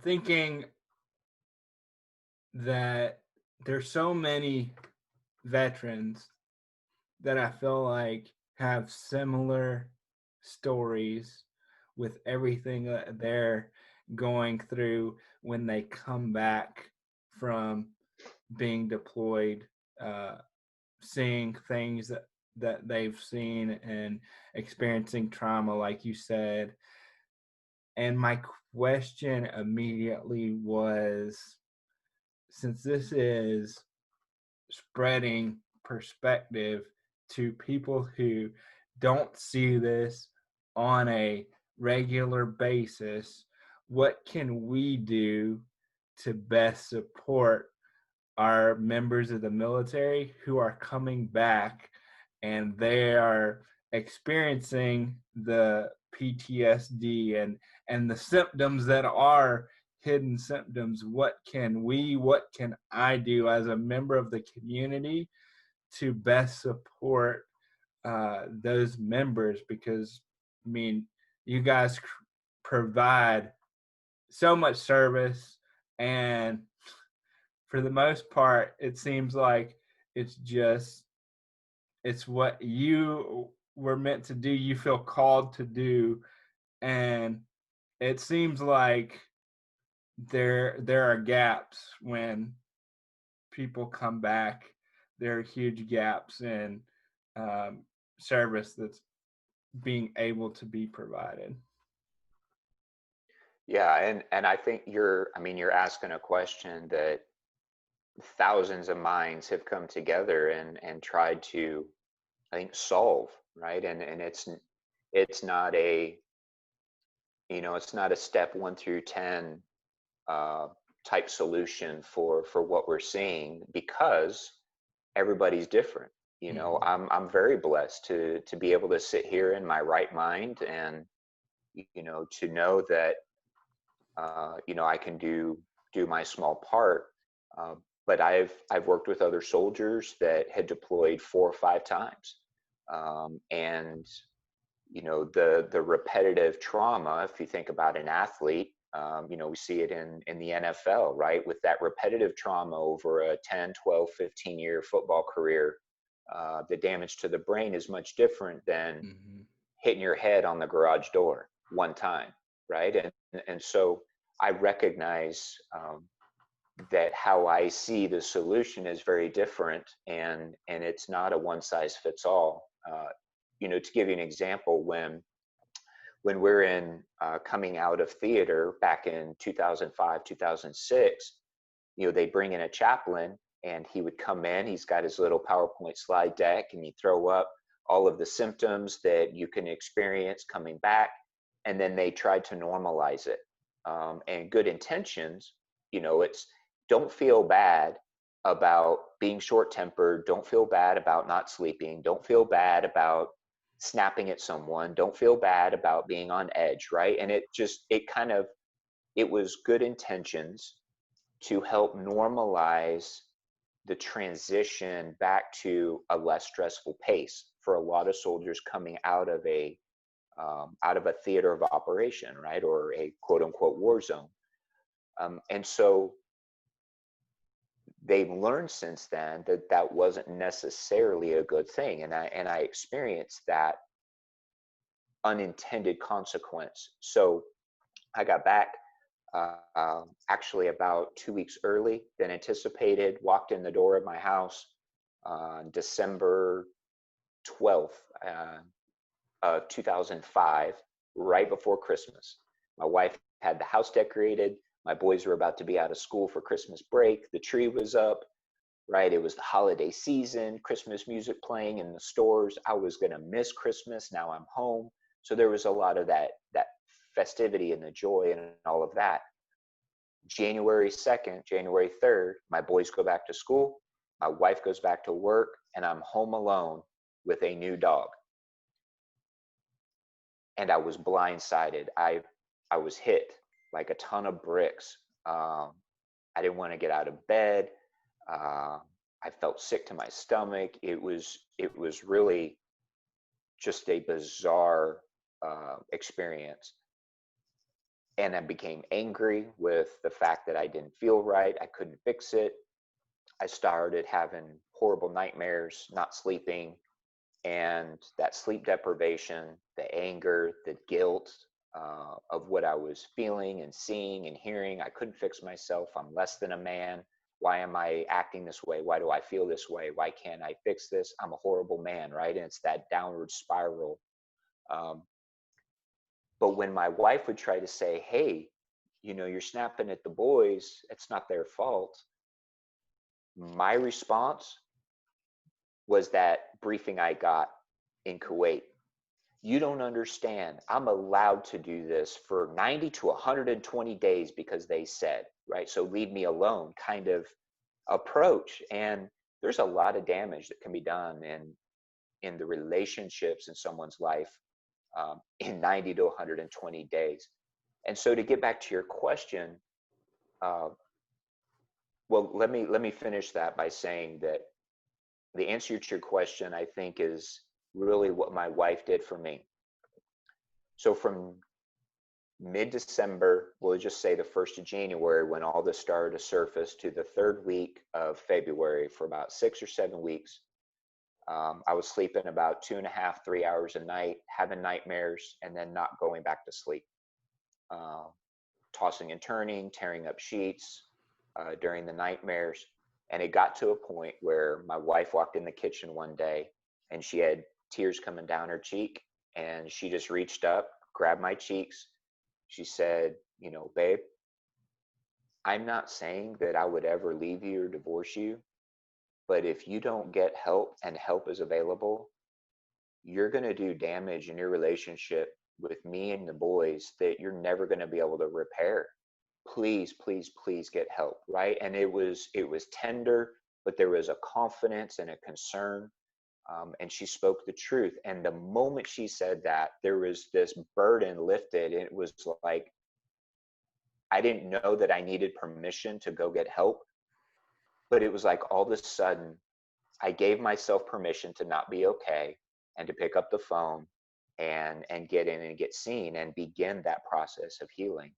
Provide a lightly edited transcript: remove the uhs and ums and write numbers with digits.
thinking that there's so many veterans that I feel like have similar stories with everything that they're going through when they come back from being deployed, uh, seeing things that they've seen and experiencing trauma, like you said. And my question immediately was, since this is spreading perspective to people who don't see this on a regular basis, what can we do to best support our members of the military who are coming back and they are experiencing the PTSD and the symptoms that are hidden symptoms? What can I do as a member of the community to best support those members? Because I mean, you guys provide so much service, and for the most part it seems like it's just it's what you were meant to do, you feel called to do. And it seems like there are gaps when people come back. There are huge gaps in um, service that's being able to be provided. Yeah, and I think you're asking a question that thousands of minds have come together and tried to, I think, solve, right? And it's not a, it's not a step 1 through 10 uh, type solution for what we're seeing, because everybody's different. Mm-hmm. I'm very blessed to be able to sit here in my right mind, and to know that I can do my small part. Uh, but I've worked with other soldiers that had deployed 4 or 5 times, and the repetitive trauma. If you think about an athlete, we see it in the NFL, right? With that repetitive trauma over a 10, 12, 15-year football career, the damage to the brain is much different than Mm-hmm. hitting your head on the garage door one time, right? And so I recognize that how I see the solution is very different, and it's not a one size fits all. To give you an example, when we're in coming out of theater back in 2005, 2006, they bring in a chaplain, and he would come in. He's got his little PowerPoint slide deck, and he throw up all of the symptoms that you can experience coming back, and then they tried to normalize it. And good intentions, it's don't feel bad about being short tempered. Don't feel bad about not sleeping. Don't feel bad about snapping at someone. Don't feel bad about being on edge, right? And it was good intentions to help normalize the transition back to a less stressful pace for a lot of soldiers coming out of a theater of operation, right, or a quote unquote war zone. And so they've learned since then that that wasn't necessarily a good thing, and I experienced that unintended consequence. So I got back actually about 2 weeks early than anticipated. Walked in the door of my house on December 12th of 2005, right before Christmas. My wife had the house decorated. My boys were about to be out of school for Christmas break. The tree was up, right? It was the holiday season, Christmas music playing in the stores. I was going to miss Christmas. Now I'm home. So there was a lot of that festivity and the joy and all of that. January 2nd, January 3rd, my boys go back to school. My wife goes back to work, and I'm home alone with a new dog. And I was blindsided. I was hit like a ton of bricks. I didn't want to get out of bed. Uh, I felt sick to my stomach. It was really just a bizarre experience. And I became angry with the fact that I didn't feel right. I couldn't fix it. I started having horrible nightmares, not sleeping, and that sleep deprivation, the anger, the guilt of what I was feeling and seeing and hearing. I couldn't fix myself. I'm less than a man. Why am I acting this way? Why do I feel this way? Why can't I fix this? I'm a horrible man, right? And it's that downward spiral. Um, but when my wife would try to say, hey, you're snapping at the boys, it's not their fault. My response was that briefing I got in Kuwait. You don't understand. I'm allowed to do this for 90 to 120 days because they said, right? So leave me alone kind of approach. And there's a lot of damage that can be done in the relationships in someone's life in 90 to 120 days. And so to get back to your question, uh, well, let me finish that by saying that the answer to your question, I think, is really what my wife did for me. So from mid-December, we'll just say the 1st of January, when all this started to surface, to the 3rd week of February, for about 6 or 7 weeks, I was sleeping about 2.5, 3 hours a night, having nightmares, and then not going back to sleep. Uh, Tossing and turning, tearing up sheets during the nightmares. And it got to a point where my wife walked in the kitchen one day and she had tears coming down her cheek. And she just reached up, grabbed my cheeks. She said, babe, I'm not saying that I would ever leave you or divorce you, but if you don't get help and help is available, you're going to do damage in your relationship with me and the boys that you're never going to be able to repair. Please, please, please get help, right? And it was tender, but there was a confidence and a concern, and she spoke the truth. And the moment she said that, there was this burden lifted, and it was like I didn't know that I needed permission to go get help, but it was like all of a sudden I gave myself permission to not be okay and to pick up the phone and get in and get seen and begin that process of healing.